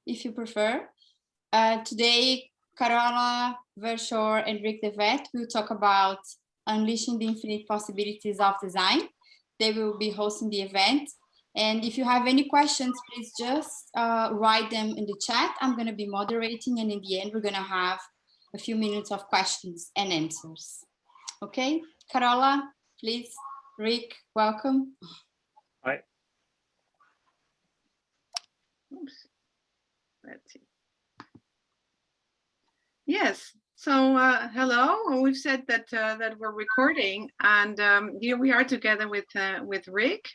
if you prefer. Today, Carola, and Rik will talk about unleashing the infinite possibilities of design. They will be hosting the event. And if you have any questions, please just write them in the chat. I'm going to be moderating, and in the end, we're going to have a few minutes of questions and answers. Okay, Carola, please. Rik, welcome. Hi. Oops. Let's see. Yes. So hello. We've said that that we're recording, and here we are together with Rik.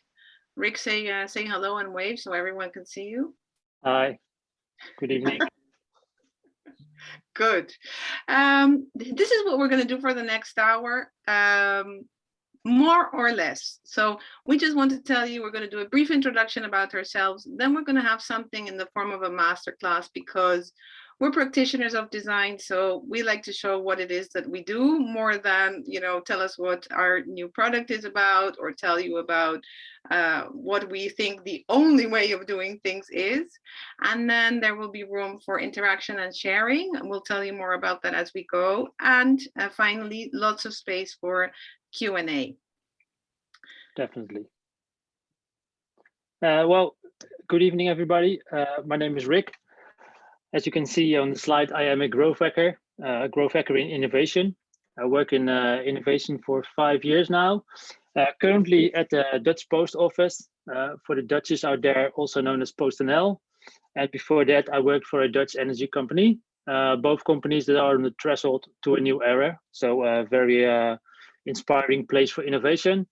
Rik, say hello and wave so everyone can see you. Hi. Good evening. Good. This is what we're going to do for the next hour, more or less. So we just want to tell you we're going to do a brief introduction about ourselves. Then we're going to have something in the form of a masterclass because we're practitioners of design. So we like to show what it is that we do more than, tell us what our new product is about or tell you about what we think the only way of doing things is. And then there will be room for interaction and sharing. And we'll tell you more about that as we go. And finally, lots of space for Q&A. Definitely. Well, good evening, everybody. My name is Rik. As you can see on the slide, I am a growth hacker in innovation. I work in innovation for 5 years now. Currently at the Dutch Post Office, for the Dutchies out there, also known as PostNL. And before that, I worked for a Dutch energy company, both companies that are on the threshold to a new era. So a very inspiring place for innovation.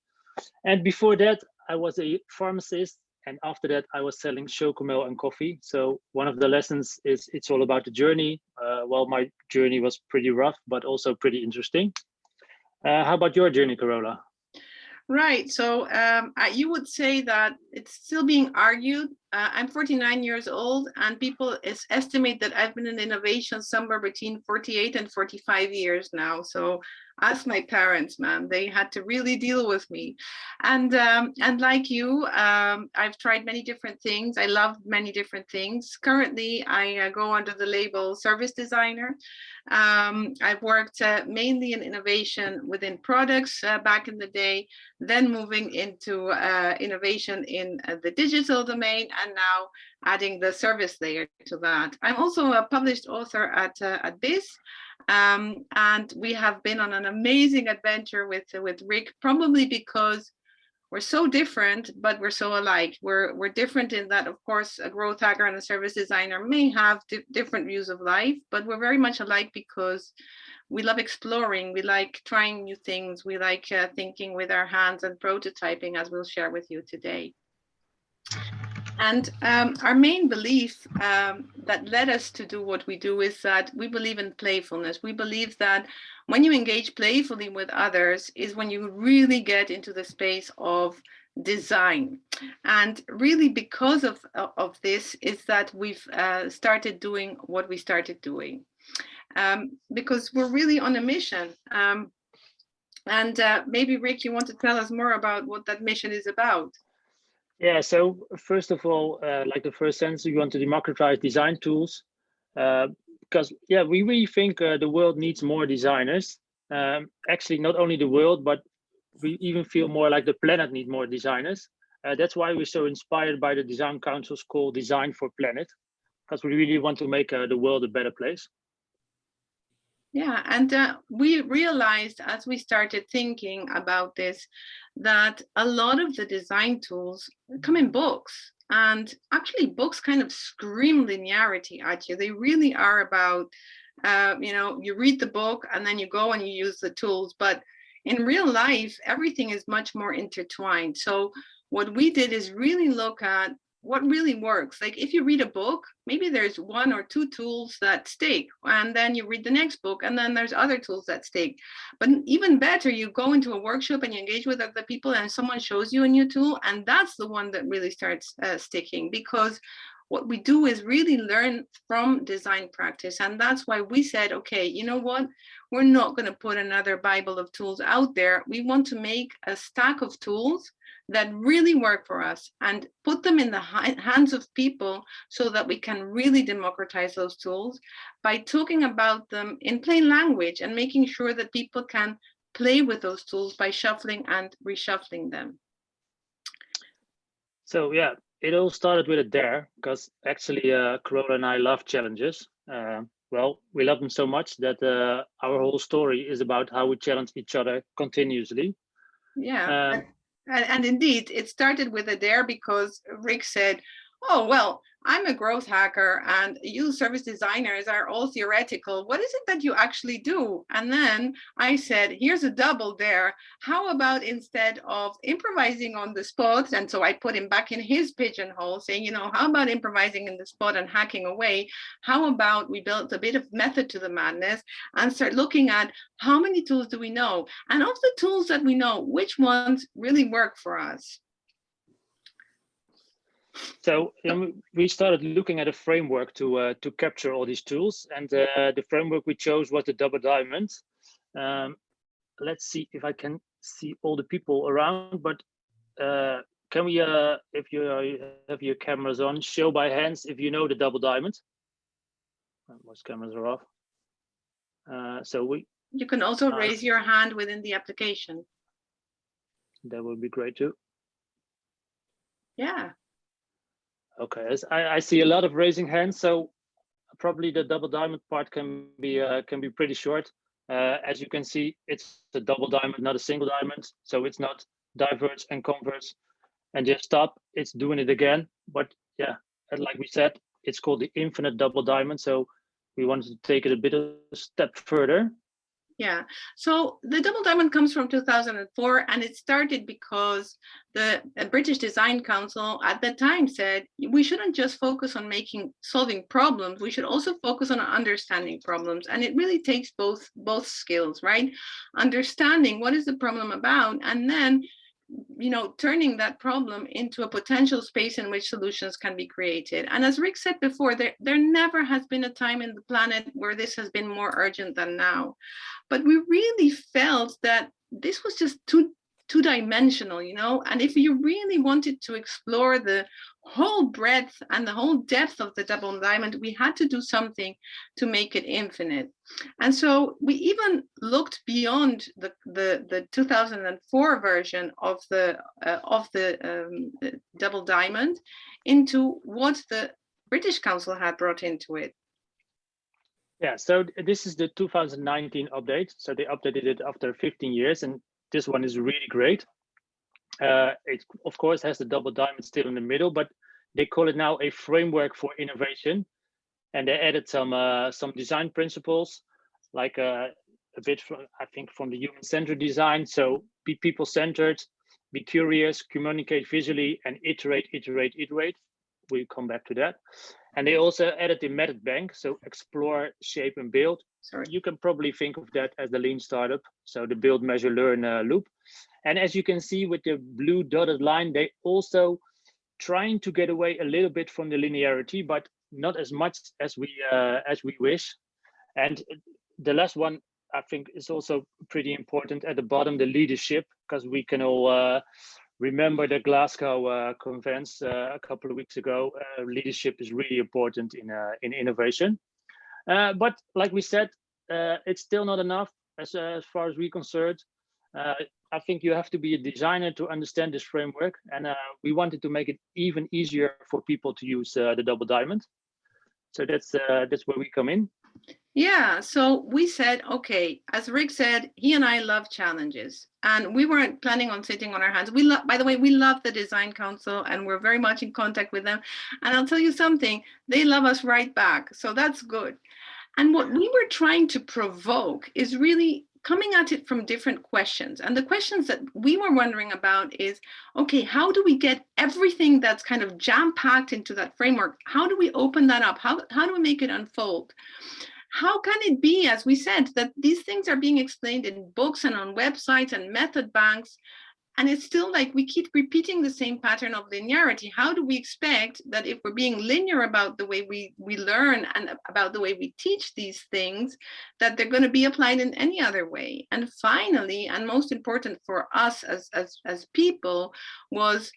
And before that, I was a pharmacist. And after that, I was selling chocomel and coffee. So one of the lessons is it's all about the journey. Well, my journey was pretty rough, but also pretty interesting. How about your journey, Carola? Right. So you would say that it's still being argued. I'm 49 years old, and people estimate that I've been in innovation somewhere between 48 and 45 years now. So ask my parents, man, they had to really deal with me. And like you, I've tried many different things. I love many different things. Currently, I go under the label service designer. I've worked mainly in innovation within products back in the day, then moving into innovation in the digital domain, and now adding the service layer to that. I'm also a published author at BIS, and we have been on an amazing adventure with Rik, probably because we're so different, but we're so alike. We're different in that, of course, a growth hacker and a service designer may have different views of life, but we're very much alike because we love exploring. We like trying new things. We like thinking with our hands and prototyping, as we'll share with you today. And our main belief that led us to do what we do is that we believe in playfulness. We believe that when you engage playfully with others is when you really get into the space of design. And really because of this is that we've started doing what we started doing. Because we're really on a mission. And maybe Rik, you want to tell us more about what that mission is about? Yeah, so first of all, like the first sentence, we want to democratize design tools because, yeah, we really think the world needs more designers. Actually, not only the world, but we even feel more like the planet needs more designers. That's why we're so inspired by the design council's call Design for Planet, because we really want to make the world a better place. Yeah, and we realized as we started thinking about this that a lot of the design tools come in books, and actually books kind of scream linearity at you. They really are about, you read the book and then you go and you use the tools, but in real life, everything is much more intertwined. So what we did is really look at what really works. Like if you read a book, maybe there's 1 or 2 tools that stick, and then you read the next book and then there's other tools that stick. But even better, you go into a workshop and you engage with other people and someone shows you a new tool, and that's the one that really starts sticking, because what we do is really learn from design practice. And that's why we said, okay, you know what? We're not going to put another Bible of tools out there. We want to make a stack of tools that really work for us and put them in the hands of people so that we can really democratize those tools by talking about them in plain language and making sure that people can play with those tools by shuffling and reshuffling them. So yeah, it all started with a dare, because actually Carola and I love challenges. Well, we love them so much that our whole story is about how we challenge each other continuously. Yeah, and indeed, it started with a dare because Rik said, oh, well, I'm a growth hacker and you service designers are all theoretical. What is it that you actually do? And then I said, here's a double dare. How about instead of improvising on the spot? And so I put him back in his pigeonhole saying, you know, how about improvising in the spot and hacking away? How about we build a bit of method to the madness and start looking at how many tools do we know? And of the tools that we know, which ones really work for us? So we started looking at a framework to capture all these tools, and the framework we chose was the double diamond. Let's see if I can see all the people around, but can we, if you have your cameras on, show by hands if you know the double diamond? Most cameras are off. You can also raise your hand within the application. That would be great too. Yeah. Okay, I see a lot of raising hands, so probably the double diamond part can be pretty short. As you can see, it's a double diamond, not a single diamond, so it's not diverge and converge and just stop. It's doing it again. But yeah, like we said, it's called the infinite double diamond, so we wanted to take it a bit of a step further. Yeah, so the double diamond comes from 2004, and it started because the British Design Council at that time said we shouldn't just focus on solving problems, we should also focus on understanding problems. And it really takes both skills, right? Understanding what is the problem about, and then turning that problem into a potential space in which solutions can be created. And as Rik said before, there never has been a time in the planet where this has been more urgent than now. But we really felt that this was just two-dimensional, and if you really wanted to explore the whole breadth and the whole depth of the double diamond, we had to do something to make it infinite. And so we even looked beyond the 2004 version of the double diamond into what the British Council had brought into it. Yeah, so this is the 2019 update. So they updated it after 15 years, and this one is really great. It, of course, has the double diamond still in the middle, but they call it now a framework for innovation. And they added some design principles, like a bit from, I think, from the human-centered design. So be people-centered, be curious, communicate visually, and iterate, iterate, iterate. We'll come back to that. And they also added the method bank, so explore, shape, and build. So you can probably think of that as the lean startup, so the build, measure, learn loop. And as you can see with the blue dotted line, they also trying to get away a little bit from the linearity, but not as much as we wish. And the last one, I think, is also pretty important at the bottom, the leadership, because we can all remember the Glasgow conference a couple of weeks ago. Leadership is really important in innovation. But like we said, it's still not enough as far as we're concerned. I think you have to be a designer to understand this framework, and we wanted to make it even easier for people to use the double diamond. So that's where we come in. Yeah, so we said, okay, as Rik said, he and I love challenges, and we weren't planning on sitting on our hands. By the way, we love the Design Council, and we're very much in contact with them. And I'll tell you something, they love us right back, so that's good. And what we were trying to provoke is really coming at it from different questions. And the questions that we were wondering about is, okay, how do we get everything that's kind of jam-packed into that framework? How do we open that up? How do we make it unfold? How can it be, as we said, that these things are being explained in books and on websites and method banks, And it's still like we keep repeating the same pattern of linearity. How do we expect that if we're being linear about the way we learn and about the way we teach these things, that they're going to be applied in any other way? And finally, and most important for us as people, was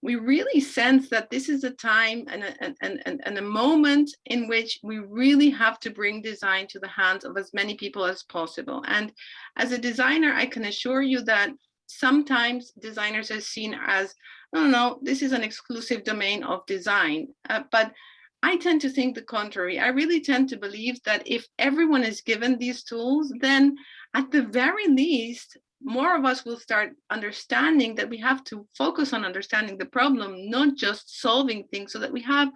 we really sense that this is a time and a moment in which we really have to bring design to the hands of as many people as possible. And as a designer, I can assure you that sometimes designers are seen as, no, this is an exclusive domain of design. But I tend to think the contrary. I really tend to believe that if everyone is given these tools, then at the very least, more of us will start understanding that we have to focus on understanding the problem, not just solving things, so that we have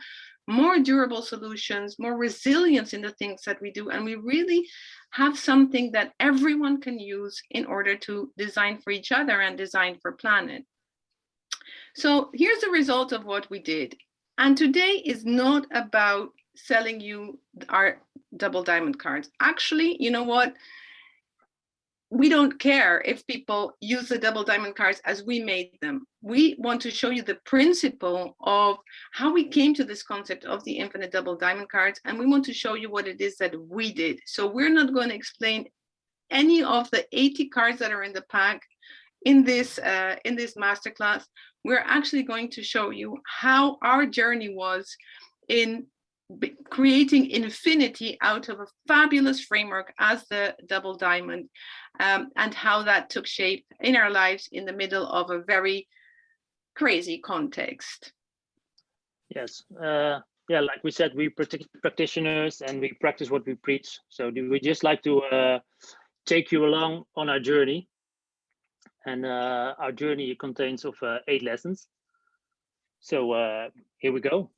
more durable solutions, more resilience in the things that we do, and we really have something that everyone can use in order to design for each other and design for planet. So here's the result of what we did. And today is not about selling you our double diamond cards. Actually, you know what? We don't care if people use the double diamond cards as we made them. We want to show you the principle of how we came to this concept of the infinite double diamond cards, and we want to show you what it is that we did. So we're not going to explain any of the 80 cards that are in the pack in this masterclass. We're actually going to show you how our journey was in creating infinity out of a fabulous framework as the double diamond, and how that took shape in our lives in the middle of a very crazy context. Yes, yeah, like we said, we practitioners and we practice what we preach. So we just like to take you along on our journey, and our journey contains of 8 lessons. So here we go.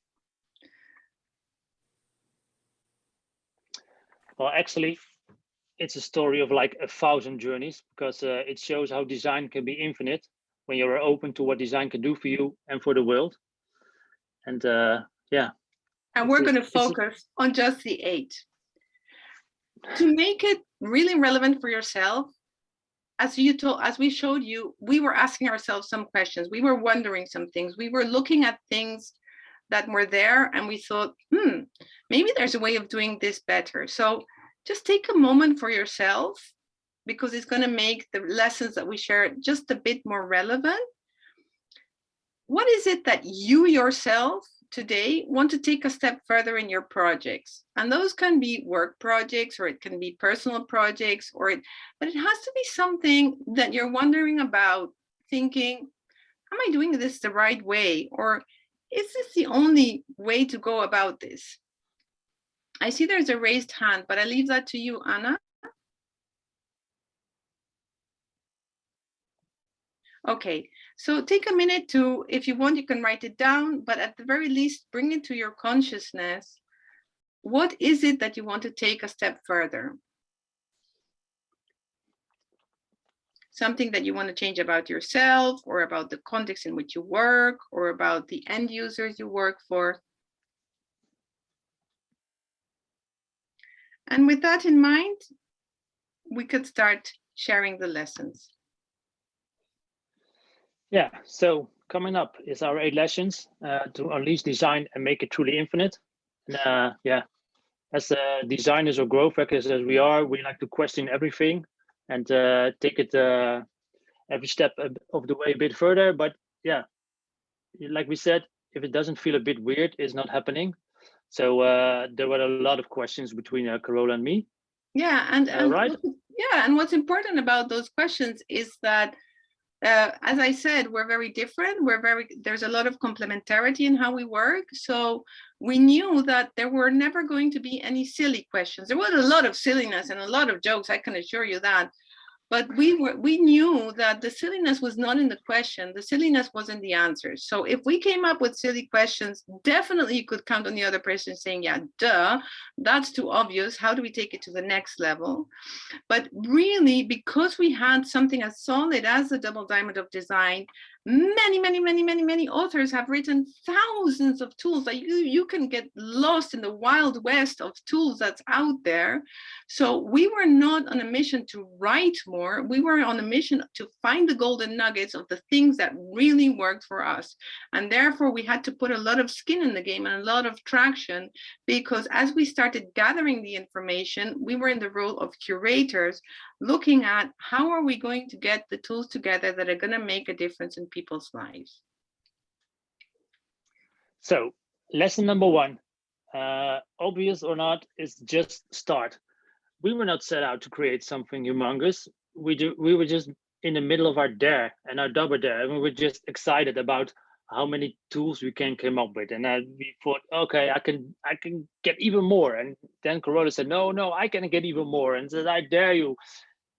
Well, actually, it's a story of like 1,000 journeys, because it shows how design can be infinite when you're open to what design can do for you and for the world. And yeah. And we're going to focus on just the 8. To make it really relevant for yourself, as we showed you, we were asking ourselves some questions. We were wondering some things. We were looking at things that were there, and we thought, maybe there's a way of doing this better. So just take a moment for yourself, because it's going to make the lessons that we share just a bit more relevant. What is it that you yourself today want to take a step further in your projects? And those can be work projects, or it can be personal projects, but it has to be something that you're wondering about, thinking, am I doing this the right way? Or is this the only way to go about this? I see there's a raised hand, but I leave that to you, Anna. Okay, so take a minute to, if you want, you can write it down, but at the very least, bring it to your consciousness. What is it that you want to take a step further? Something that you want to change about yourself, or about the context in which you work, or about the end users you work for. And with that in mind, we could start sharing the lessons. Yeah, so coming up is our 8 lessons to unleash design and make it truly infinite. And yeah, as designers or growth hackers as we are, we like to question everything and take it every step of the way a bit further. But yeah, like we said, if it doesn't feel a bit weird, it's not happening. So there were a lot of questions between Carola and me. Yeah, and right? Yeah, and what's important about those questions is that, as I said, we're very different. There's a lot of complementarity in how we work. So we knew that there were never going to be any silly questions. There was a lot of silliness and a lot of jokes, I can assure you that. But we knew that the silliness was not in the question, the silliness was in the answers. So if we came up with silly questions, definitely you could count on the other person saying, yeah, duh, that's too obvious. How do we take it to the next level? But really, because we had something as solid as the double diamond of design, Many authors have written thousands of tools that you can get lost in the wild west of tools that's out there. So we were not on a mission to write more. We were on a mission to find the golden nuggets of the things that really worked for us. And therefore we had to put a lot of skin in the game and a lot of traction, because as we started gathering the information, we were in the role of curators, looking at how are we going to get the tools together that are going to make a difference in people's lives. So lesson number one, obvious or not, is just start. We were not set out to create something humongous. We were just in the middle of our dare and our double dare, and we were just excited about how many tools we can come up with. And we thought, okay, I can get even more. And then Carola said, no, I can get even more. And said, I dare you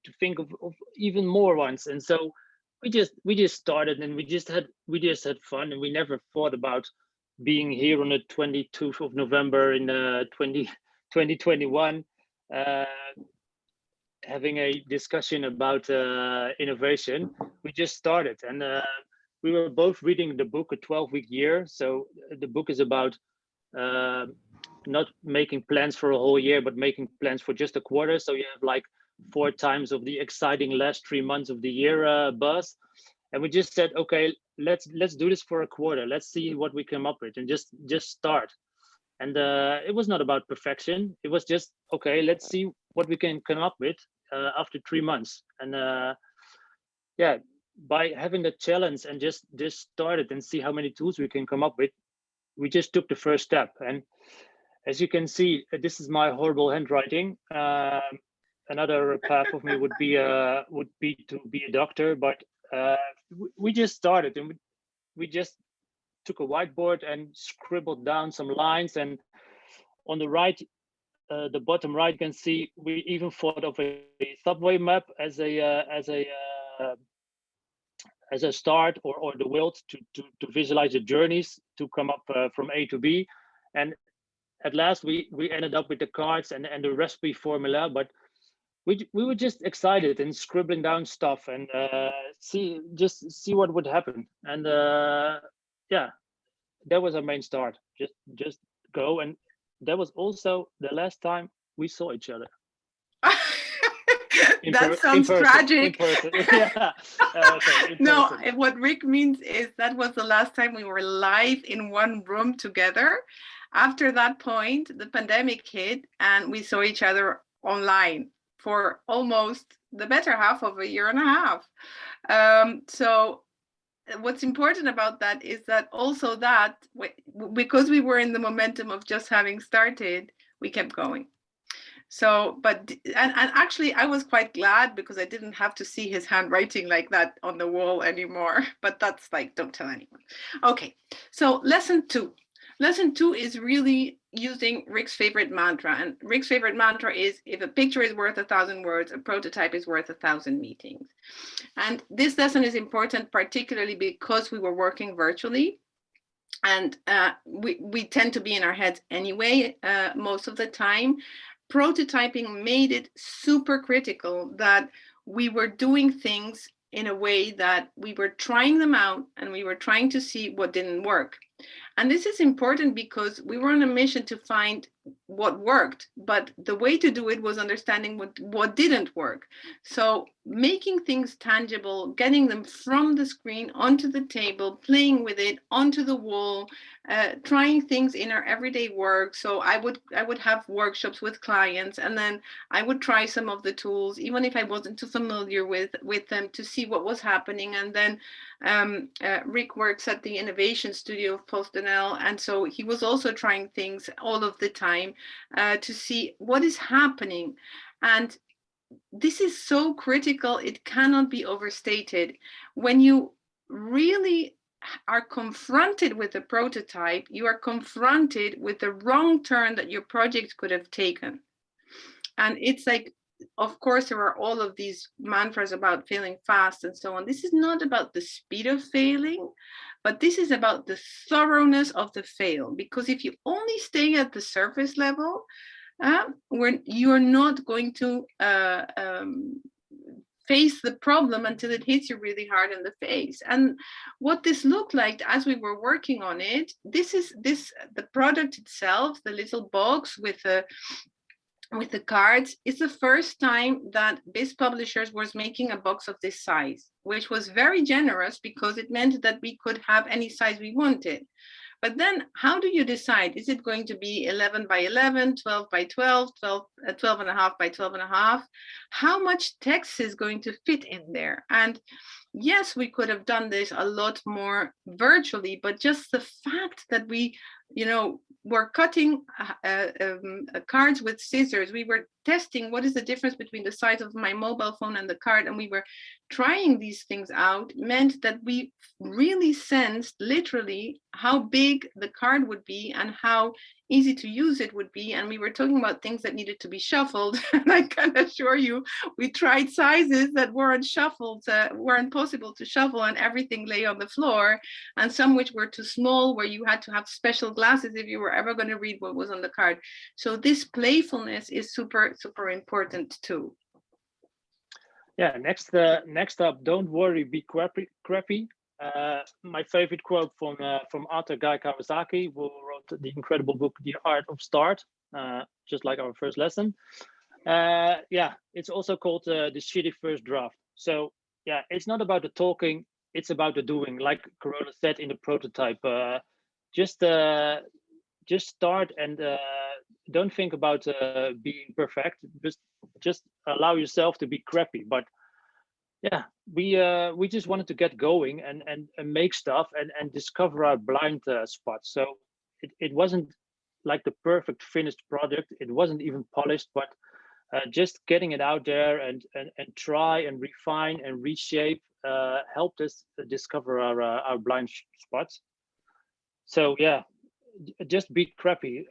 to think of even more ones. And so we just started, and we just had fun, and we never thought about being here on the 22th of November in 2021, having a discussion about innovation. We just started, and we were both reading the book, A 12-Week Year. So the book is about not making plans for a whole year, but making plans for just a quarter. So you have like 4 times of the exciting last 3 months of the year buzz. And we just said, okay, let's do this for a quarter. Let's see what we come up with, and just start. And it was not about perfection. It was just, okay, let's see what we can come up with after 3 months. And yeah, by having the challenge and just start it and see how many tools we can come up with, we just took the first step. And as you can see, this is my horrible handwriting. Another path of me would be to be a doctor, but we just started, and we just took a whiteboard and scribbled down some lines. And on the right, the bottom right, you can see we even thought of a subway map as a start, or the world to visualize the journeys to come up from A to B. And at last we ended up with the cards and the recipe formula, but we were just excited and scribbling down stuff and see what would happen. And yeah, that was our main start. Just go. And that was also the last time we saw each other. That sounds tragic. Yeah. No, what Rik means is that was the last time we were live in one room together. After that point, the pandemic hit, and we saw each other online for almost the better half of a year and a half. So what's important about that is that also that because we were in the momentum of just having started, we kept going. So, but actually I was quite glad, because I didn't have to see his handwriting like that on the wall anymore. But that's like, don't tell anyone. Okay, so lesson two. Lesson two is really using Rik's favorite mantra. And Rik's favorite mantra is, if a picture is worth 1,000 words, a prototype is worth 1,000 meetings. And this lesson is important, particularly because we were working virtually. And we tend to be in our heads anyway, most of the time. Prototyping made it super critical that we were doing things in a way that we were trying them out, and we were trying to see what didn't work. And this is important because we were on a mission to find what worked, but the way to do it was understanding what didn't work. So making things tangible, getting them from the screen onto the table, playing with it onto the wall, trying things in our everyday work. So I would have workshops with clients, and then I would try some of the tools, even if I wasn't too familiar with them, to see what was happening. And then Rik works at the innovation studio of PostNL, and so he was also trying things all of the time to see what is happening. And this is so critical, it cannot be overstated. When you really are confronted with a prototype, you are confronted with the wrong turn that your project could have taken. And it's like, of course, there are all of these mantras about failing fast and so on. This is not about the speed of failing, but this is about the thoroughness of the fail. Because if you only stay at the surface level, you're not going to face the problem until it hits you really hard in the face. And what this looked like as we were working on it, the product itself, the little box with the cards, is the first time that BIS Publishers was making a box of this size, which was very generous because it meant that we could have any size we wanted. But then how do you decide? Is it going to be 11 by 11, 12 by 12, 12 and a half by 12 and a half? How much text is going to fit in there? And yes, we could have done this a lot more virtually, but just the fact that we, were cutting cards with scissors, we were testing what is the difference between the size of my mobile phone and the card, and we were trying these things out, meant that we really sensed literally how big the card would be and how easy to use it would be. And we were talking about things that needed to be shuffled. And I can assure you, we tried sizes that weren't shuffled, weren't possible to shuffle, and everything lay on the floor. And some which were too small, where you had to have special glasses if you were ever going to read what was on the card. So this playfulness is super, super important too. Yeah, next up, don't worry, be crappy. My favorite quote from author Guy Kawasaki, who wrote the incredible book The Art of Start, just like our first lesson. Yeah, it's also called the shitty first draft. So yeah, it's not about the talking, it's about the doing. Like Carola said in the prototype, just start and don't think about being perfect. Just allow yourself to be crappy. But yeah, we just wanted to get going and make stuff and discover our blind spots. So it wasn't like the perfect finished product. It wasn't even polished, but just getting it out there and try and refine and reshape helped us discover our blind spots. So yeah, just be crappy.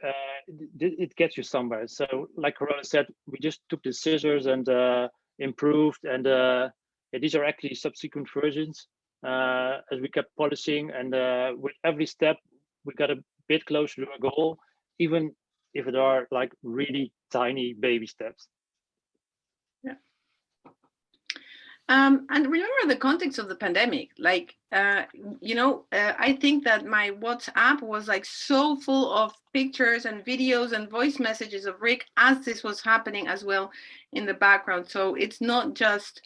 It gets you somewhere. So like Carola said, we just took the scissors and improved, and these are actually subsequent versions as we kept polishing, and with every step we got a bit closer to our goal, even if it are like really tiny baby steps. Yeah. And remember the context of the pandemic, like, I think that my WhatsApp was like so full of pictures and videos and voice messages of Rik as this was happening as well in the background. So it's not just,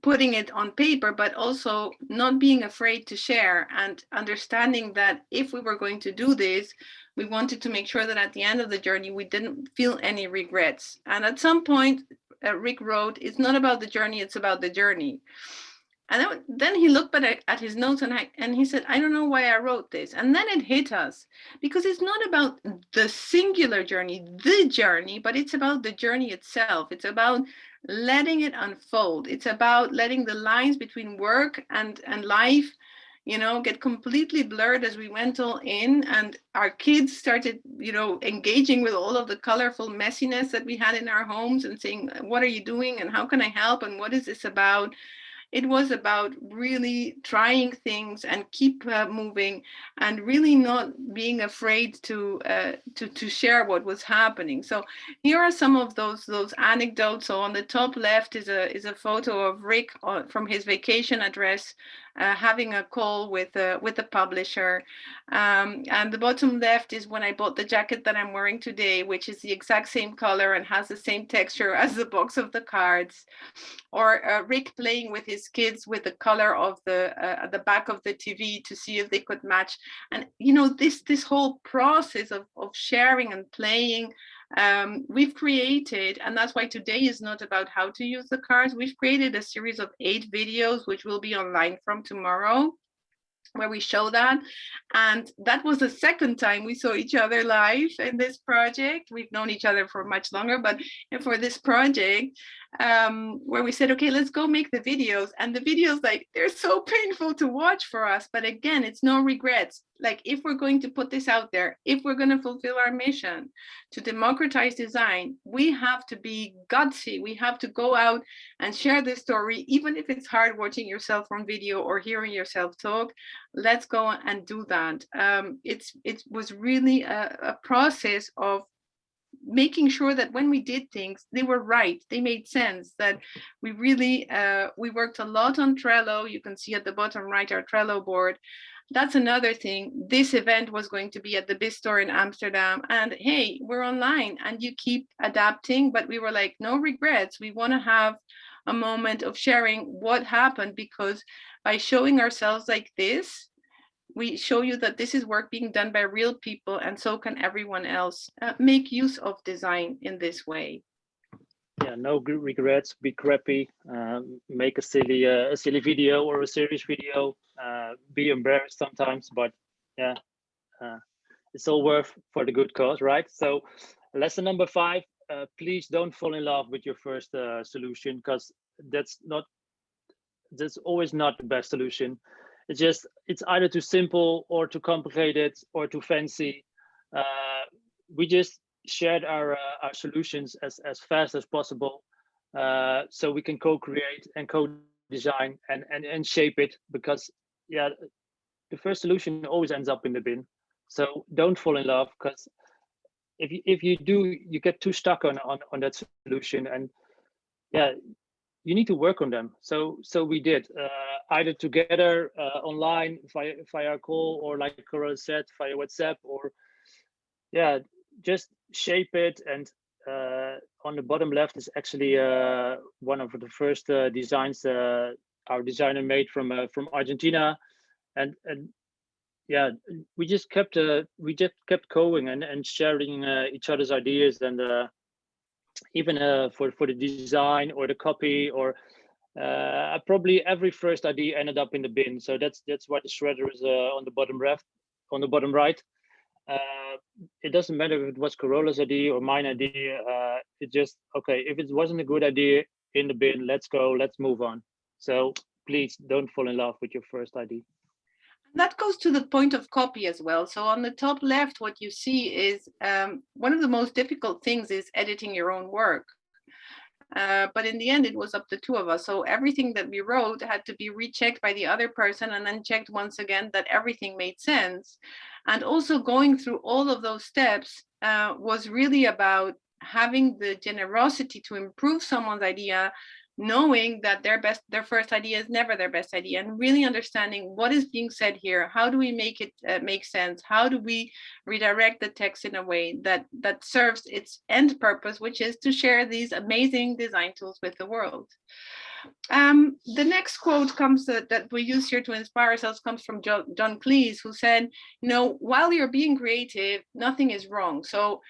putting it on paper, but also not being afraid to share and understanding that if we were going to do this, we wanted to make sure that at the end of the journey, we didn't feel any regrets. And at some point, Rik wrote, it's not about the journey, it's about the journey. And then he looked at his notes and he said, I don't know why I wrote this. And then it hit us, because it's not about the singular journey, but it's about the journey itself. It's about letting it unfold. It's about letting the lines between work and life, get completely blurred as we went all in, and our kids started, engaging with all of the colorful messiness that we had in our homes and saying, what are you doing? And how can I help? And what is this about? It was about really trying things and keep moving, and really not being afraid to share what was happening. So here are some of those anecdotes. So on the top left is a photo of Rik from his vacation address, having a call with the publisher. And the bottom left is when I bought the jacket that I'm wearing today, which is the exact same color and has the same texture as the box of the cards. Or Rik playing with his kids with the color of the back of the TV to see if they could match. And this whole process of sharing and playing, we've created, and that's why today is not about how to use the cards. We've created a series of 8 videos, which will be online from tomorrow, where we show that. And that was the second time we saw each other live in this project. We've known each other for much longer, but for this project, where we said, okay, let's go make the videos. And the videos, like, they're so painful to watch for us, but again, it's no regrets. Like, if we're going to put this out there, if we're going to fulfill our mission to democratize design, we have to be gutsy. We have to go out and share this story, even if it's hard watching yourself on video or hearing yourself talk. Let's go and do that. It was really a process of making sure that when we did things, they were right, they made sense, that we really, we worked a lot on Trello. You can see at the bottom right our Trello board. That's another thing. This event was going to be at the BIS store in Amsterdam, and hey, we're online and you keep adapting, but we were like, no regrets. We want to have a moment of sharing what happened, because by showing ourselves like this, we show you that this is work being done by real people, and so can everyone else. Make use of design in this way. Yeah, no regrets. Be crappy. Make a silly video or a serious video. Be embarrassed sometimes, but yeah, it's all worth for the good cause, right? So, lesson number 5: please don't fall in love with your first solution, because that's always not the best solution. It's either too simple or too complicated or too fancy. We just shared our solutions as fast as possible, so we can co-create and co-design and shape it, because yeah, the first solution always ends up in the bin. So don't fall in love, because if you do, you get too stuck on that solution, and yeah, you need to work on them. So we did, either together online via a call, or like Carola said, via WhatsApp, or yeah, just shape it. And on the bottom left is actually one of the first designs our designer made from Argentina, and yeah, we just kept going and sharing each other's ideas, and even for the design or the copy, or probably every first idea ended up in the bin. So that's why the shredder is on the bottom right. It doesn't matter if it was Carola's idea or mine idea. It just, okay, if it wasn't a good idea, in the bin, let's go, let's move on. So please don't fall in love with your first idea. That goes to the point of copy as well. So on the top left, what you see is one of the most difficult things is editing your own work. But in the end, it was up to 2 of us. So everything that we wrote had to be rechecked by the other person, and then checked once again that everything made sense. And also going through all of those steps was really about having the generosity to improve someone's idea, knowing that their first idea is never their best idea, and really understanding what is being said here. How do we make it make sense? How do we redirect the text in a way that serves its end purpose, which is to share these amazing design tools with the world? The next quote comes that we use here to inspire ourselves comes from John Cleese, who said, while you're being creative, nothing is wrong. So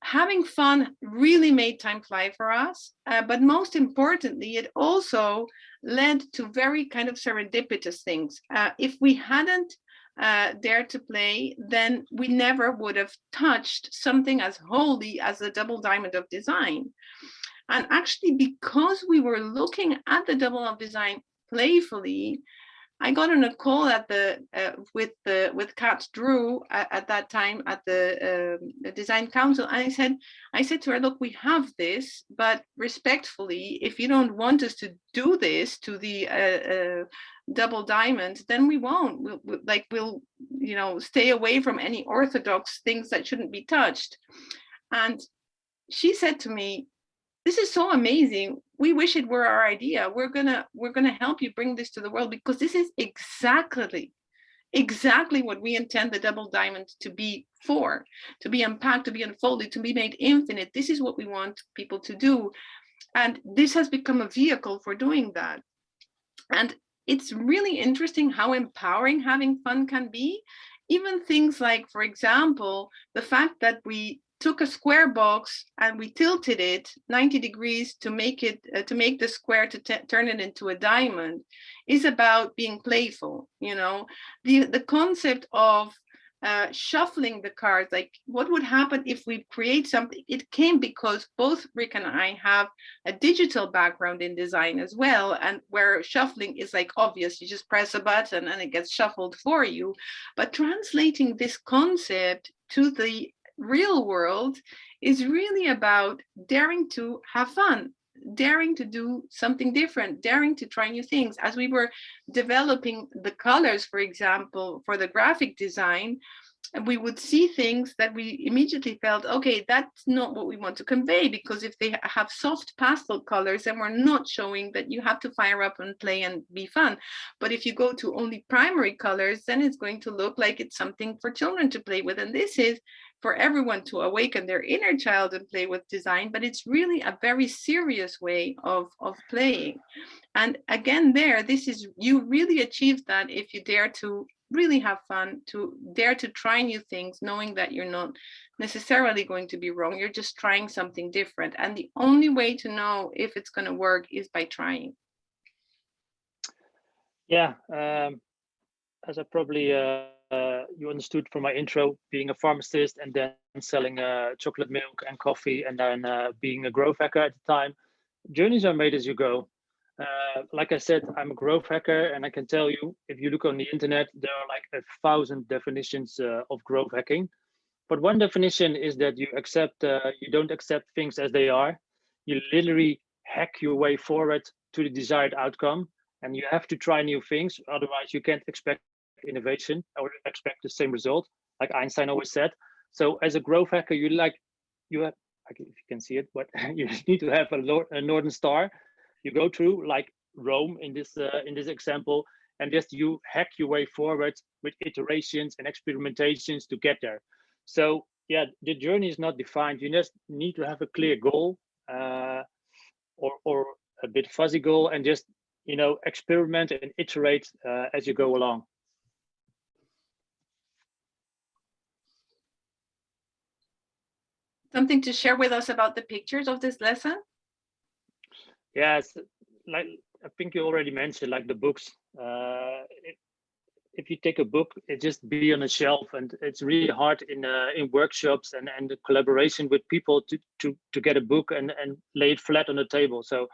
having fun really made time fly for us, but most importantly, it also led to very kind of serendipitous things. If we hadn't dared to play, then we never would have touched something as holy as the double diamond of design. And actually, because we were looking at the double of design playfully, I got on a call at with Kat Drew at that time at the design council, and I said to her, look, we have this, but respectfully, if you don't want us to do this to the double diamond, then we won't. We'll stay away from any orthodox things that shouldn't be touched. And she said to me, this is so amazing. We wish it were our idea. We're gonna help you bring this to the world, because this is exactly what we intend the double diamond to be for, to be unpacked, to be unfolded, to be made infinite. This is what we want people to do. And this has become a vehicle for doing that. And it's really interesting how empowering having fun can be. Even things like, for example, the fact that we took a square box and we tilted it 90 degrees to make it the square to turn it into a diamond is about being playful. The concept of shuffling the cards, like what would happen if we create something. It came because both Rik and I have a digital background in design as well, and where shuffling is like obvious, you just press a button and it gets shuffled for you. But translating this concept to the real world is really about daring to have fun, daring to do something different, daring to try new things. As we were developing the colors, for example, for the graphic design, and we would see things that we immediately felt, okay, that's not what we want to convey, because if they have soft pastel colors, then we're not showing that you have to fire up and play and be fun. But if you go to only primary colors, then it's going to look like it's something for children to play with. And this is for everyone to awaken their inner child and play with design, but it's really a very serious way of playing. And again, this is, you really achieve that if you dare to really have fun, to dare to try new things, knowing that you're not necessarily going to be wrong. You're just trying something different. And the only way to know if it's going to work is by trying. Yeah, as I probably you understood from my intro, being a pharmacist and then selling chocolate milk and coffee, and then being a growth hacker at the time, journeys are made as you go. Like I said, I'm a growth hacker, and I can tell you, if you look on the internet, there are like 1,000 definitions of growth hacking. But one definition is that you don't accept things as they are. You literally hack your way forward to the desired outcome, and you have to try new things. Otherwise, you can't expect innovation or expect the same result, like Einstein always said. So as a growth hacker, you have, if you can see it, but you need to have a Northern Star. You go through, like Rome in this example, and just you hack your way forward with iterations and experimentations to get there. So yeah, the journey is not defined. You just need to have a clear goal, or a bit fuzzy goal, and just experiment and iterate as you go along. Something to share with us about the pictures of this lesson? Yes, like I think you already mentioned, like the books. If you take a book, it just be on a shelf, and it's really hard in workshops and the collaboration with people to get a book and lay it flat on the table. So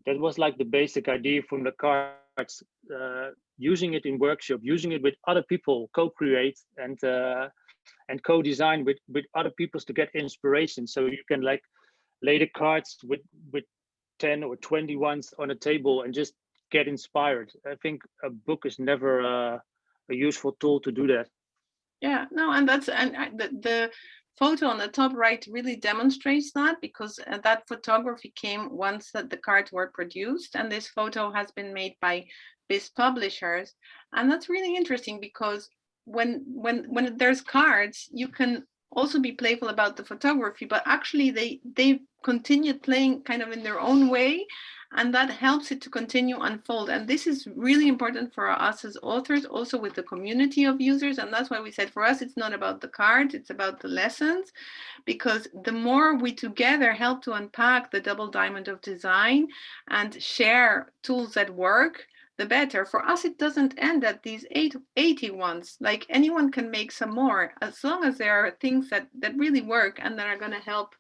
that was like the basic idea from the cards. Using it in workshop, using it with other people, co-create and co-design with other people to get inspiration. So you can like lay the cards with 10 or 20 ones on a table and just get inspired. I think a book is never a useful tool to do that. Yeah, no, and the photo on the top right really demonstrates that, because that photography came once that the cards were produced, and this photo has been made by BIS publishers. And that's really interesting, because when there's cards, you can also be playful about the photography, but actually they continued playing kind of in their own way, and that helps it to continue unfold. And this is really important for us as authors, also with the community of users. And that's why we said, for us, it's not about the cards, it's about the lessons, because the more we together help to unpack the double diamond of design and share tools that work, the better. For us, it doesn't end at these 80 ones. Like, anyone can make some more, as long as there are things that really work and that are going to help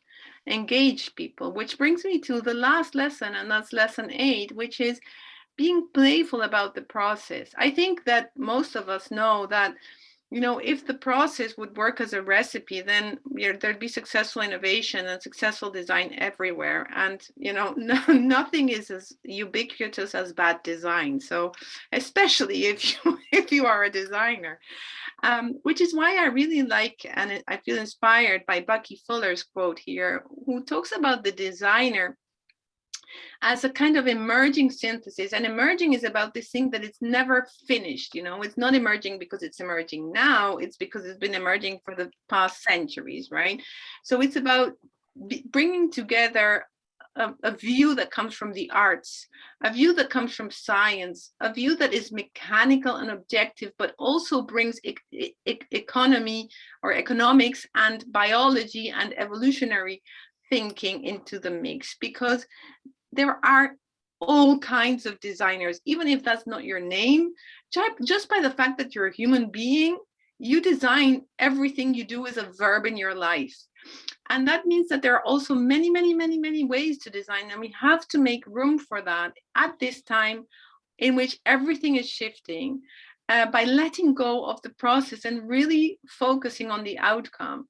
engage people. Which brings me to the last lesson, and that's lesson 8, which is being playful about the process. I think that most of us know that, if the process would work as a recipe, then there'd be successful innovation and successful design everywhere. And, nothing is as ubiquitous as bad design. So especially if you are a designer, which is why I really like, and I feel inspired by Bucky Fuller's quote here, who talks about the designer as a kind of emerging synthesis. And emerging is about this thing that it's never finished. It's not emerging because it's emerging now, it's because it's been emerging for the past centuries, right? So it's about bringing together a view that comes from the arts, a view that comes from science, a view that is mechanical and objective, but also brings economy or economics and biology and evolutionary thinking into the mix. Because there are all kinds of designers, even if that's not your name. Just by the fact that you're a human being, you design. Everything you do is a verb in your life. And that means that there are also many, many, many, many ways to design. And we have to make room for that at this time in which everything is shifting, by letting go of the process and really focusing on the outcome.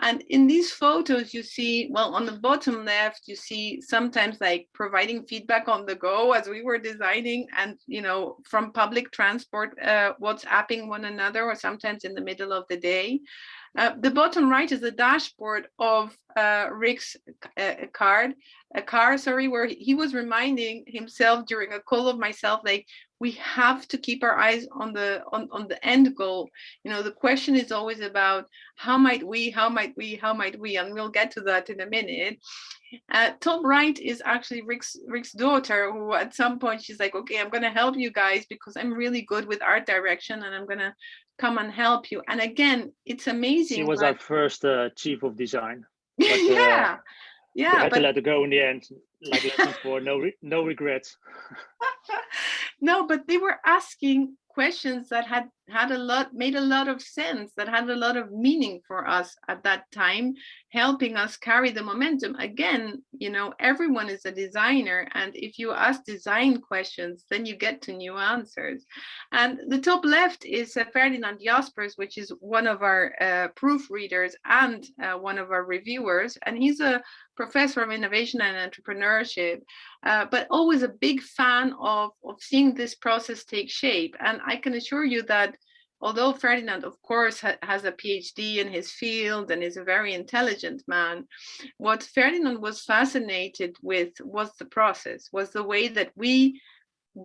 And in these photos, you see, well, on the bottom left, you see sometimes like providing feedback on the go as we were designing, and, you know, from public transport, WhatsApping one another, or sometimes in the middle of the day. The bottom right is the dashboard of Rik's car, where he was reminding himself during a call of myself, like, we have to keep our eyes on the end goal. You know, the question is always about how might we, and we'll get to that in a minute. Top right is actually Rik's daughter, who at some point she's like, okay, I'm going to help you guys because I'm really good with art direction, and I'm going to come and help you. And again, it's amazing. She was our first chief of design. But, yeah. We had to let her go in the end, like lesson 4, no regrets. No, but they were asking questions that made a lot of sense, that had a lot of meaning for us at that time, helping us carry the momentum. Again, you know, everyone is a designer, and if you ask design questions, then you get to new answers. And the top left is Ferdinand Jaspers, which is one of our proofreaders and one of our reviewers, and he's a professor of innovation and entrepreneurship, but always a big fan of seeing this process take shape. And I can assure you that although Ferdinand, of course, has a PhD in his field and is a very intelligent man, what Ferdinand was fascinated with was the process, was the way that we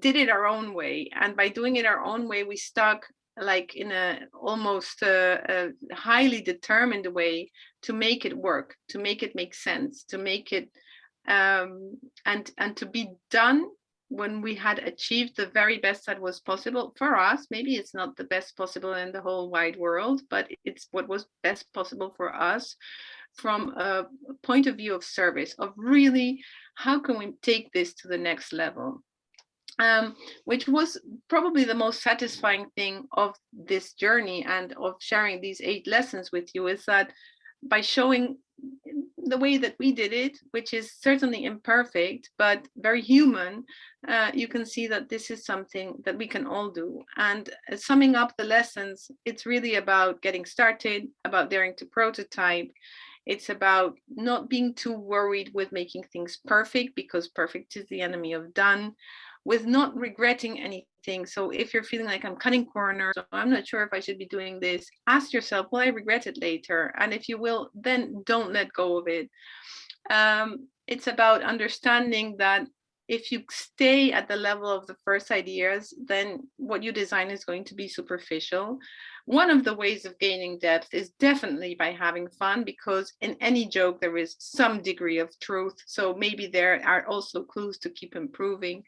did it our own way. And by doing it our own way, we stuck like in a almost a highly determined way to make it work, to make it make sense, to make it and to be done when we had achieved the very best that was possible for us. Maybe it's not the best possible in the whole wide world, but it's what was best possible for us from a point of view of service, of really, how can we take this to the next level? Which was probably the most satisfying thing of this journey and of sharing these 8 lessons with you, is that by showing the way that we did it, which is certainly imperfect, but very human, you can see that this is something that we can all do. And summing up the lessons, it's really about getting started, about daring to prototype. It's about not being too worried with making things perfect, because perfect is the enemy of done, with not regretting anything. So if you're feeling like I'm cutting corners, so I'm not sure if I should be doing this, ask yourself, will I regret it later? And if you will, then don't let go of it. It's about understanding that if you stay at the level of the first ideas, then what you design is going to be superficial. One of the ways of gaining depth is definitely by having fun, because in any joke there is some degree of truth. So maybe there are also clues to keep improving,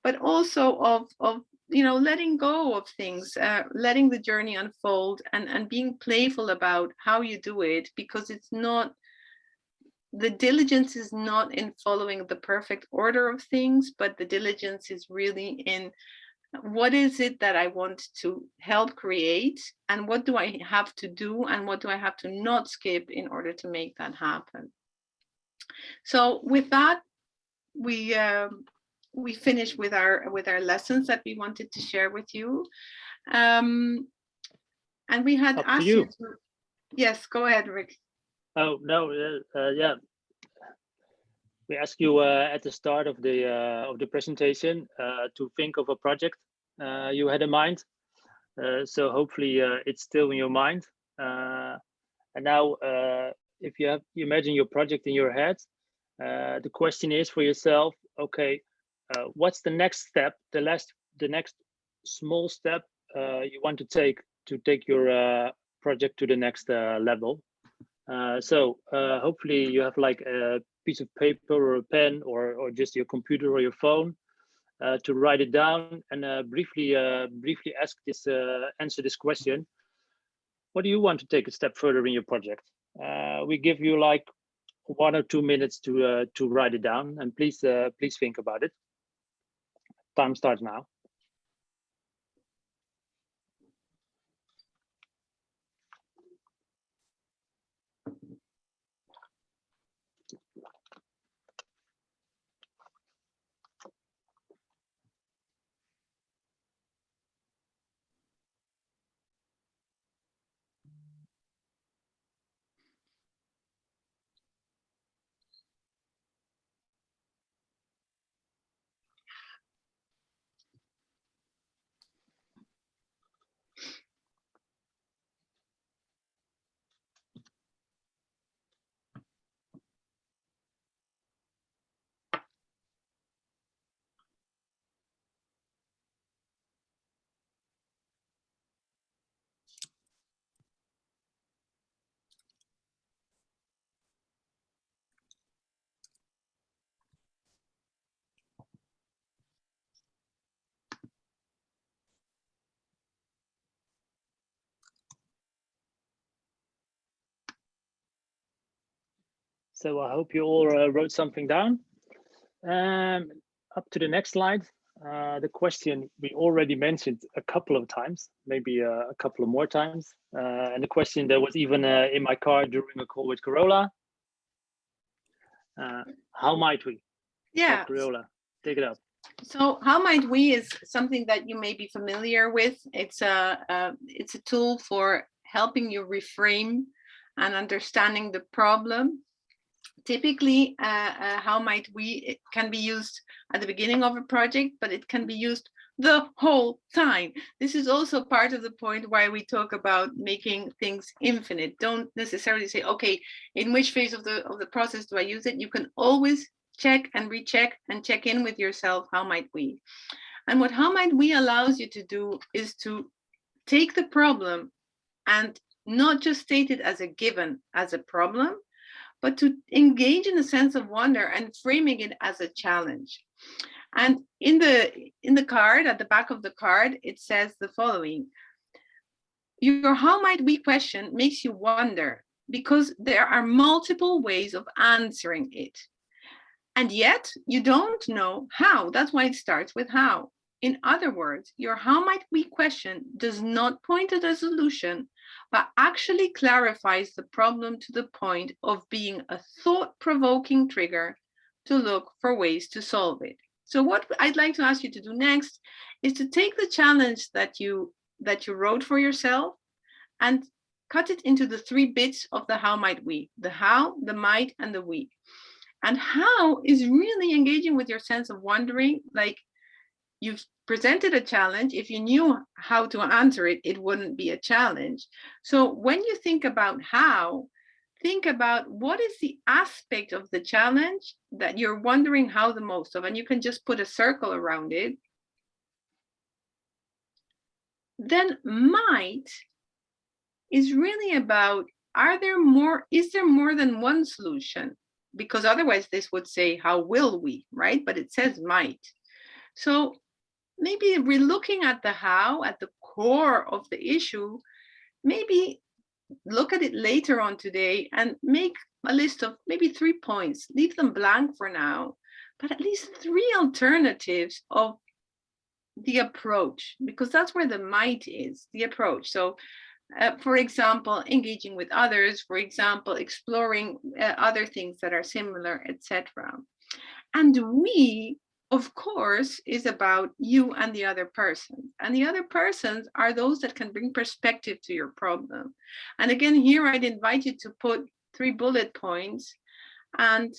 but also of you know, letting go of things, letting the journey unfold, and being playful about how you do it, because it's not, the diligence is not in following the perfect order of things, but the diligence is really in what is it that I want to help create, and what do I have to do, and what do I have to not skip in order to make that happen. So with that, we finished with our lessons that we wanted to share with you, and we had asked you to, yes, go ahead, Rik. Oh no, yeah. We asked you at the start of the presentation to think of a project you had in mind. So hopefully it's still in your mind. And now, if you imagine your project in your head, the question is for yourself, okay, what's the next step, the next small step you want to take your project to the next level? So hopefully you have like a piece of paper or a pen or just your computer or your phone to write it down and briefly answer this question. What do you want to take a step further in your project? We give you like 1 or 2 minutes to write it down, and please think about it. Time starts now. So I hope you all wrote something down. Up to the next slide. The question we already mentioned a couple of times, maybe a couple of more times. And the question that was even in my car during a call with Carola. How might we? Yeah. Carola, take it up. So how might we is something that you may be familiar with. It's a tool for helping you reframe and understanding the problem. Typically, how might we, it can be used at the beginning of a project, but it can be used the whole time. This is also part of the point why we talk about making things infinite. Don't necessarily say, okay, in which phase of the process do I use it? You can always check and recheck and check in with yourself. How might we? And what how might we allows you to do is to take the problem and not just state it as a given, as a problem, but to engage in a sense of wonder and framing it as a challenge. And in the card, at the back of the card, it says the following: your how might we question makes you wonder because there are multiple ways of answering it. And yet you don't know how. That's why it starts with how. In other words, your how might we question does not point at a solution, but actually clarifies the problem to the point of being a thought-provoking trigger to look for ways to solve it. So what I'd like to ask you to do next is to take the challenge that you wrote for yourself and cut it into the 3 bits of the how might we: the how, the might, and the we. And how is really engaging with your sense of wondering. Like, you've presented a challenge. If you knew how to answer it, it wouldn't be a challenge. So when you think about how, think about what is the aspect of the challenge that you're wondering how the most of, and you can just put a circle around it. Then might is really about, is there more than one solution? Because otherwise this would say, how will we, right? But it says might. So maybe we're looking at the how, at the core of the issue. Maybe look at it later on today and make a list of maybe 3 points. Leave them blank for now, but at least 3 alternatives of the approach, because that's where the might is, the approach. So for example, engaging with others, for example, exploring other things that are similar, etc. And we, of course, is about you and the other person. And the other persons are those that can bring perspective to your problem. And again, here I'd invite you to put 3 bullet points. And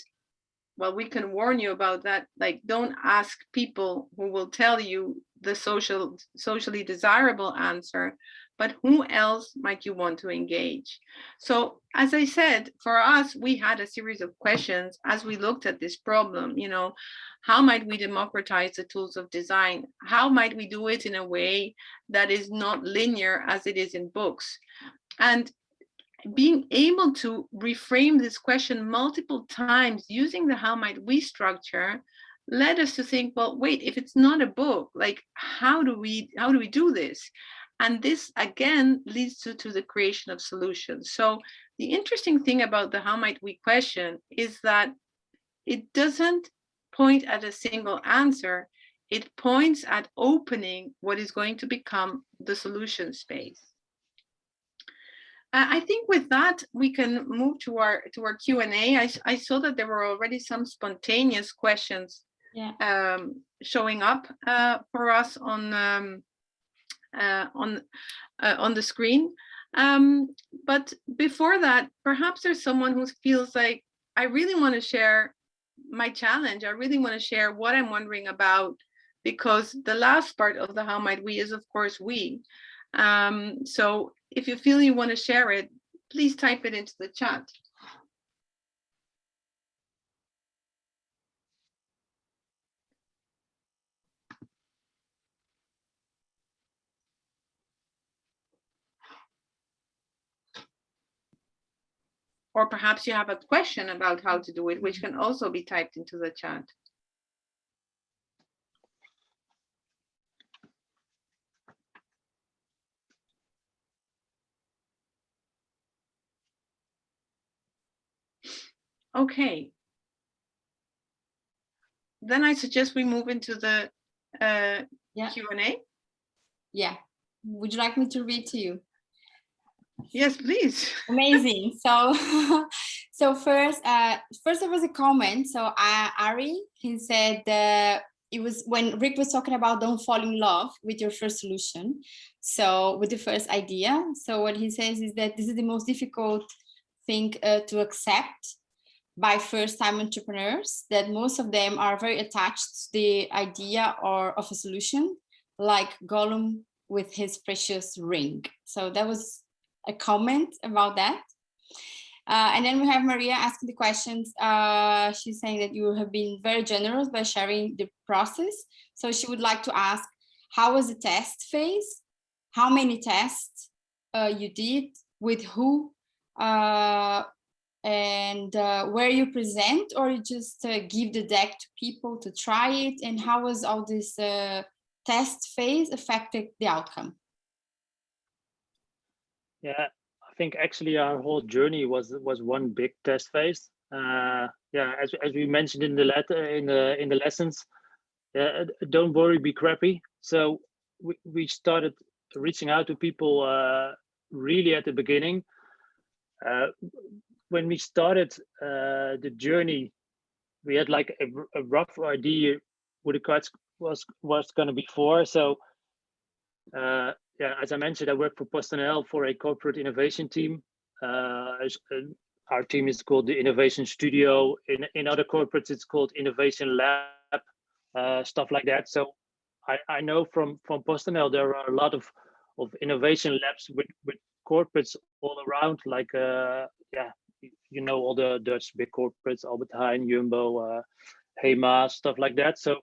well, we can warn you about that. Like, don't ask people who will tell you the socially desirable answer, but who else might you want to engage? So as I said, for us, we had a series of questions as we looked at this problem. You know, how might we democratize the tools of design? How might we do it in a way that is not linear as it is in books? And being able to reframe this question multiple times using the how might we structure led us to think, well, wait, if it's not a book, like how do we do this? And this again leads to the creation of solutions. So the interesting thing about the how might we question is that it doesn't point at a single answer. It points at opening what is going to become the solution space. I think with that, we can move to our Q&A. I saw that there were already some spontaneous questions showing up for us on the screen. But before that, perhaps there's someone who feels like, I really want to share my challenge. I really want to share what I'm wondering about, because the last part of the how might we is, of course, we. So if you feel you want to share it, please type it into the chat. Or perhaps you have a question about how to do it, which can also be typed into the chat. Okay. Then I suggest we move into the Q&A. Yeah. Would you like me to read to you? Yes, please. Amazing. So, so first there was a comment. So Ari, he said it was when Rik was talking about don't fall in love with your first solution. So with the first idea. So what he says is that this is the most difficult thing to accept by first-time entrepreneurs, that most of them are very attached to the idea of a solution, like Gollum with his precious ring. So that was a comment about that. And then we have Maria asking the questions. She's saying that you have been very generous by sharing the process. So she would like to ask, how was the test phase? How many tests you did? With who? And where you present, or you just give the deck to people to try it? And how was all this test phase affected the outcome? Yeah, I think actually our whole journey was one big test phase. Yeah, as we mentioned in the lessons, don't worry, be crappy. So we started reaching out to people really at the beginning. When we started the journey, we had like a rough idea what the cards was going to be for. So yeah, as I mentioned, I work for PostNL for a corporate innovation team. Our team is called the Innovation Studio. In other corporates, it's called Innovation Lab, stuff like that. So I know from PostNL there are a lot of innovation labs with corporates all around, like yeah, you know, all the Dutch big corporates, Albert Heijn, Jumbo, Hema, stuff like that. So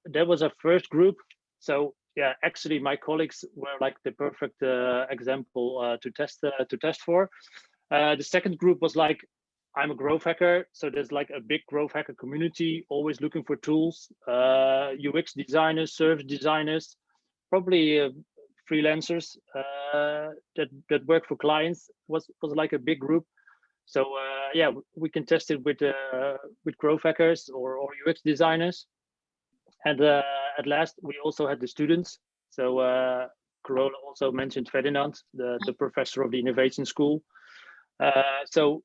that was our first group. So yeah, actually my colleagues were like the perfect example to test for. The second group was like, I'm a growth hacker, so there's like a big growth hacker community, always looking for tools, UX designers, service designers, probably freelancers that work for clients. Was like a big group. So yeah, we can test it with growth hackers or UX designers. And at last, we also had the students. So Carola also mentioned Ferdinand, the professor of the innovation school. So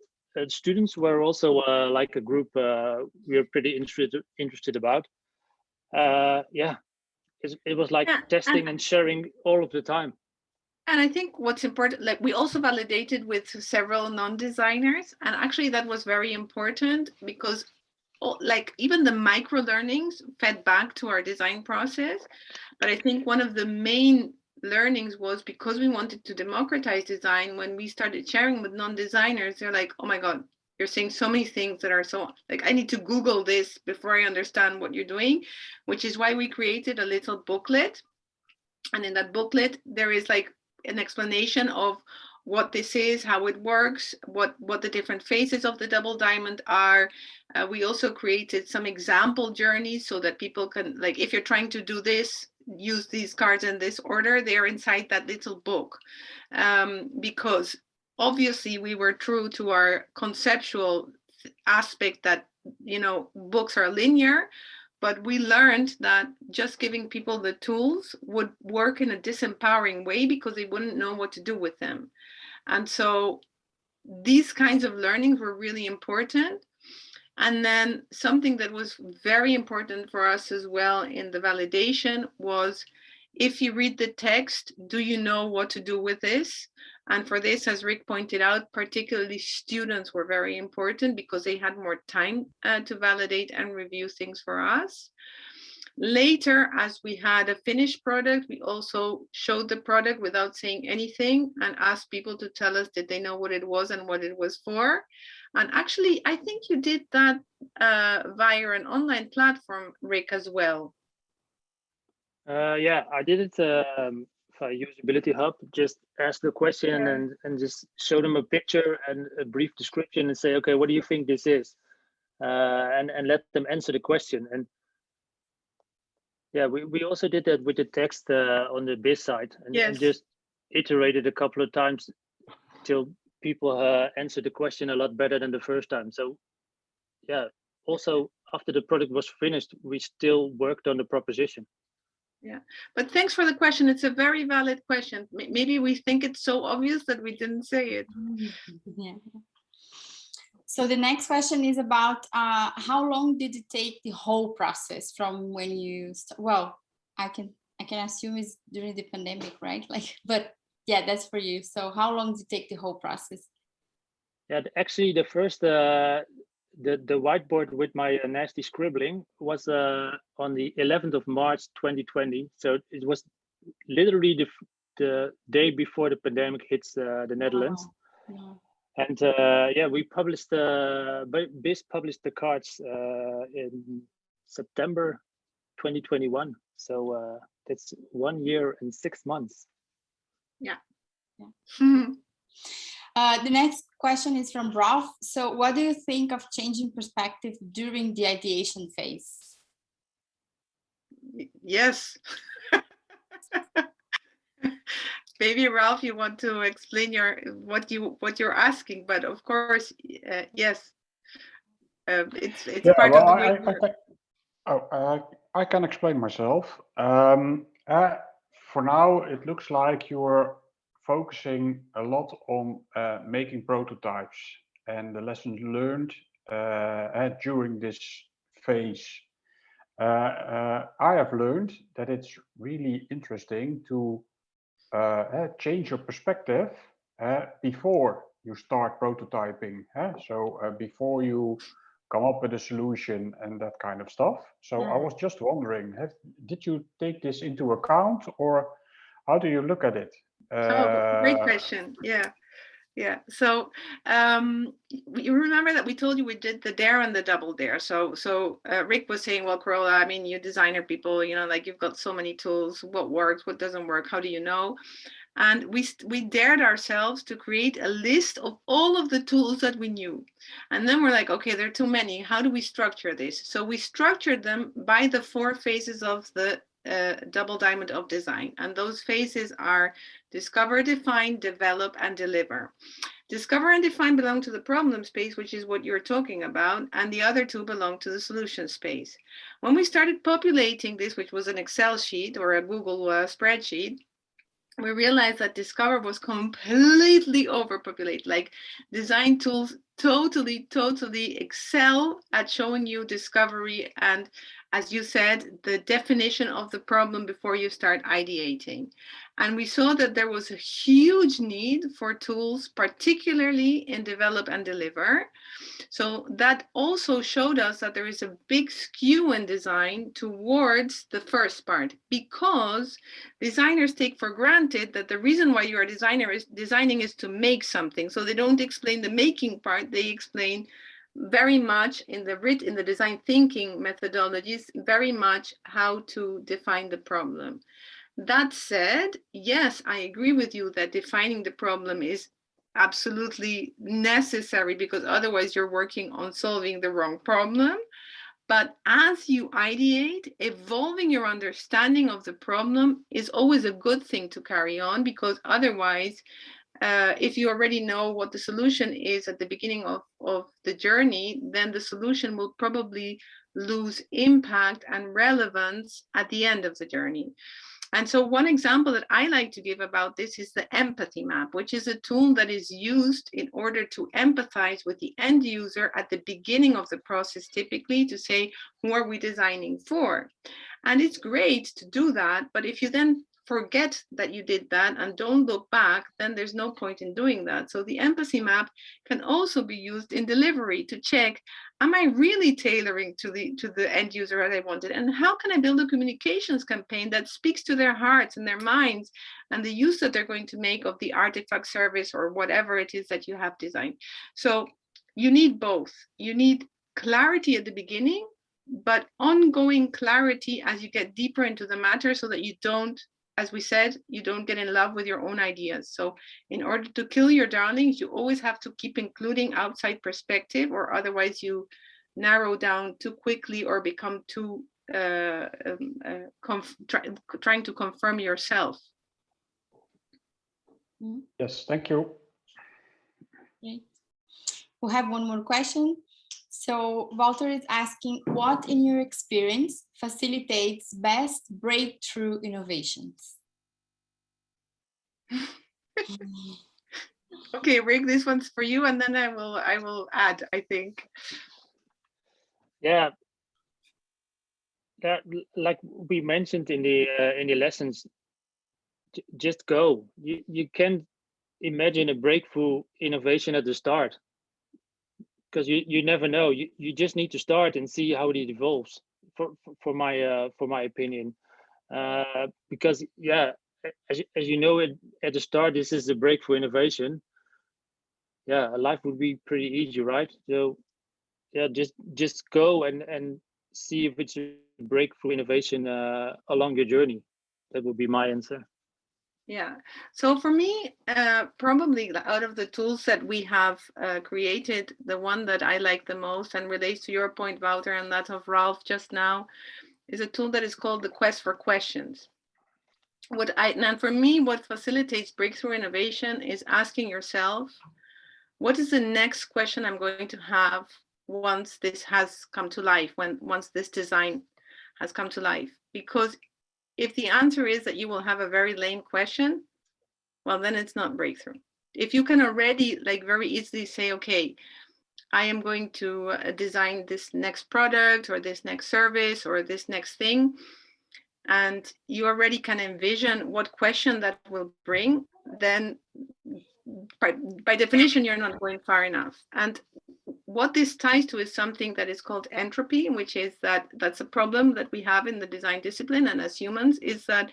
students were also like a group we were pretty interested about. Yeah, it was like testing and sharing all of the time. And I think what's important, like we also validated with several non-designers, and actually that was very important because like even the micro learnings fed back to our design process. But I think one of the main learnings was because we wanted to democratize design, when we started sharing with non-designers, they're like, oh my God, you're saying so many things that are so, like, I need to Google this before I understand what you're doing, which is why we created a little booklet. And in that booklet, there is like an explanation of what this is, how it works, what the different phases of the double diamond are. We also created some example journeys so that people can, like, if you're trying to do this, use these cards in this order, they're inside that little book. Because obviously we were true to our conceptual aspect that, you know, books are linear, but we learned that just giving people the tools would work in a disempowering way because they wouldn't know what to do with them. And so these kinds of learnings were really important. And then something that was very important for us as well in the validation was, if you read the text, do you know what to do with this? And for this, as Rik pointed out, particularly students were very important because they had more time to validate and review things for us. Later, as we had a finished product, we also showed the product without saying anything and asked people to tell us did they know what it was and what it was for. And actually, I think you did that via an online platform, Rik, as well. Yeah, I did it via Usability Hub. Just ask the question and just show them a picture and a brief description and say, okay, what do you think this is? And let them answer the question. And yeah, we also did that with the text on the BIS side and just iterated a couple of times till people answered the question a lot better than the first time. So yeah, also after the product was finished, we still worked on the proposition. Yeah, but thanks for the question. It's a very valid question. Maybe we think it's so obvious that we didn't say it. Yeah. So the next question is about how long did it take the whole process from when you well, I can assume it's during the pandemic, right? Like, but yeah, that's for you. So how long did it take the whole process? Yeah, actually the first the whiteboard with my nasty scribbling was on the 11th of March 2020. So it was literally the day before the pandemic hits the Netherlands. Wow. And yeah, we published BIS published the cards in September 2021. So that's 1 year and 6 months. Yeah. The next question is from Ralph. So what do you think of changing perspective during the ideation phase? Yes. Maybe Ralph, you want to explain what you're asking, but of course, yes. It's Yeah, part well, of the work. I can explain myself. For now, it looks like you're focusing a lot on making prototypes and the lessons learned during this phase. I have learned that it's really interesting to change your perspective before you start prototyping. So before you come up with a solution and that kind of stuff. So I was just wondering, did you take this into account, or how do you look at it? Oh, great question. Yeah. Yeah. So you remember that we told you we did the dare and the double dare. So Rik was saying, well, Carola, I mean, you designer people, you know, like you've got so many tools. What works? What doesn't work? How do you know? And we dared ourselves to create a list of all of the tools that we knew. And then we're like, okay, there are too many. How do we structure this? So we structured them by the 4 phases of the double diamond of design. And those phases are discover, define, develop, and deliver. Discover and define belong to the problem space, which is what you're talking about, and the other 2 belong to the solution space. When we started populating this, which was an Excel sheet or a Google spreadsheet, we realized that Discover was completely overpopulated. Like, design tools totally excel at showing you discovery and, as you said, the definition of the problem before you start ideating. And we saw that there was a huge need for tools, particularly in develop and deliver. So that also showed us that there is a big skew in design towards the first part, because designers take for granted that the reason why you are designing is to make something. So they don't explain the making part. They explain very much in the design thinking methodologies, very much how to define the problem. That said, yes, I agree with you that defining the problem is absolutely necessary, because otherwise you're working on solving the wrong problem. But as you ideate, evolving your understanding of the problem is always a good thing to carry on, because otherwise, if you already know what the solution is at the beginning of the journey, then the solution will probably lose impact and relevance at the end of the journey. And so one example that I like to give about this is the empathy map, which is a tool that is used in order to empathize with the end user at the beginning of the process, typically to say, who are we designing for? And it's great to do that, but if you then forget that you did that and don't look back, then there's no point in doing that. So the empathy map can also be used in delivery to check, am I really tailoring to the end user as I wanted? And how can I build a communications campaign that speaks to their hearts and their minds and the use that they're going to make of the artifact service or whatever it is that you have designed? So you need both. You need clarity at the beginning, but ongoing clarity as you get deeper into the matter, so that you don't, as we said, you don't get in love with your own ideas. So in order to kill your darlings, you always have to keep including outside perspective, or otherwise you narrow down too quickly or become too trying to confirm yourself. Yes, thank you. Great. We'll have one more question. So Walter is asking, what in your experience facilitates best breakthrough innovations? Okay, Rik, this one's for you, and then I will add, I think. Yeah, that, like we mentioned in the lessons, just go. You can imagine a breakthrough innovation at the start, because you never know. You just need to start and see how it evolves. For my opinion, because yeah, as you know, at the start, this is a breakthrough innovation. Yeah, life would be pretty easy, right? So yeah, just go and see if it's a breakthrough innovation along your journey. That would be my answer. Yeah, so for me, probably out of the tools that we have created, the one that I like the most and relates to your point, Wouter, and that of Ralph just now, is a tool that is called the Quest for Questions. And for me, what facilitates breakthrough innovation is asking yourself, what is the next question I'm going to have once this has come to life, once this design has come to life? Because if the answer is that you will have a very lame question, well, then it's not breakthrough. If you can already like very easily say, okay, I am going to design this next product or this next service or this next thing, and you already can envision what question that will bring, then by definition, you're not going far enough. And what this ties to is something that is called entropy, which is that's a problem that we have in the design discipline and as humans, is that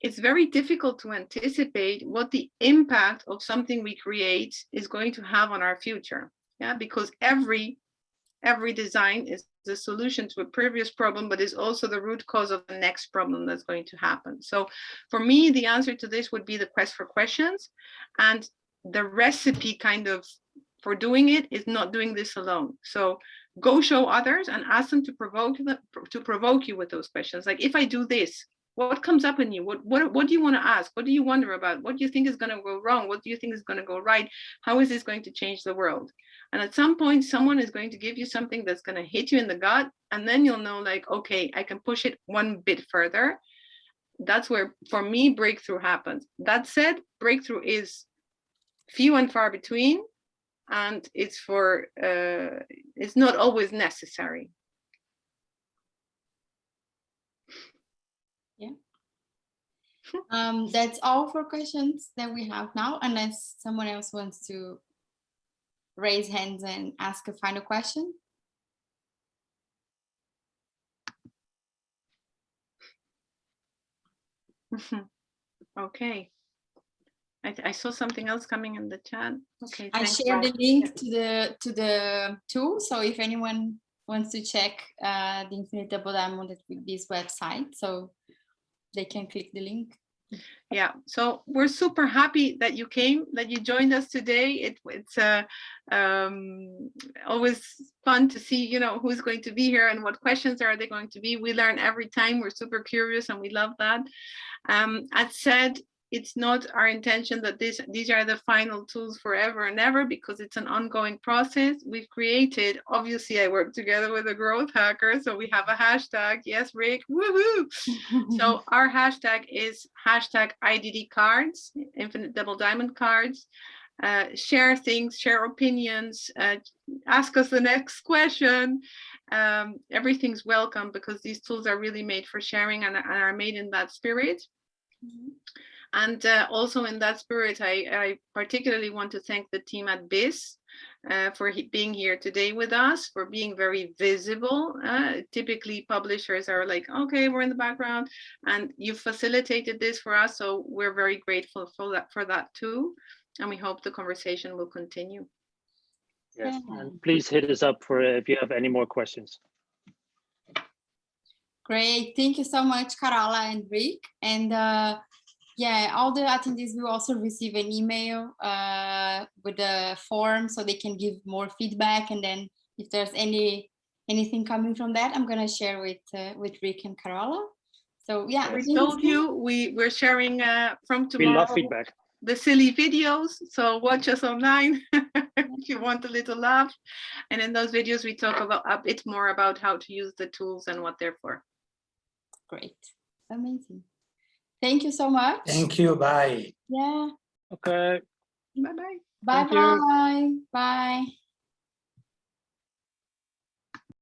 it's very difficult to anticipate what the impact of something we create is going to have on our future. Yeah, because every design is the solution to a previous problem, but is also the root cause of the next problem that's going to happen. So for me, the answer to this would be the quest for questions, and the recipe kind of for doing it is not doing this alone. So go show others and ask them to provoke you with those questions. Like, if I do this, what comes up in you? What do you want to ask? What do you wonder about? What do you think is going to go wrong? What do you think is going to go right? How is this going to change the world? And at some point, someone is going to give you something that's going to hit you in the gut. And then you'll know, like, okay, I can push it one bit further. That's where, for me, breakthrough happens. That said, breakthrough is few and far between. And it's not always necessary. Yeah. That's all for questions that we have now, unless someone else wants to raise hands and ask a final question. Okay. I saw something else coming in the chat. Okay. I shared the link to the tool, so if anyone wants to check the Infinite Double Diamond with this website, so they can click the link. Yeah, so we're super happy that you came, that you joined us today. It's always fun to see, who's going to be here and what questions are they going to be. We learn every time. We're super curious and we love that. As said, it's not our intention that these are the final tools forever and ever, because it's an ongoing process. We've created, obviously I work together with a growth hacker, so we have a hashtag. Yes, Rik, woohoo! So our hashtag is #IDD cards, Infinite Double Diamond cards. Share things, share opinions, ask us the next question. Everything's welcome, because these tools are really made for sharing and are made in that spirit. Mm-hmm. And also in that spirit, I particularly want to thank the team at BIS for being here today with us, for being very visible. Typically publishers are like, okay, we're in the background, and you facilitated this for us. So we're very grateful for that too. And we hope the conversation will continue. Yes, and please hit us up for if you have any more questions. Great, thank you so much, Carola and Rik. And yeah, all the attendees will also receive an email with the form, so they can give more feedback. And then if there's anything coming from that, I'm gonna share with Rik and Carola. So yeah, we told you we're sharing from tomorrow. We love feedback. the silly videos. So watch us online if you want a little laugh. And in those videos, we talk about a bit more about how to use the tools and what they're for. Great. Amazing. Thank you so much. Thank you. Bye. Yeah. Okay. Bye-bye. Bye-bye. Bye.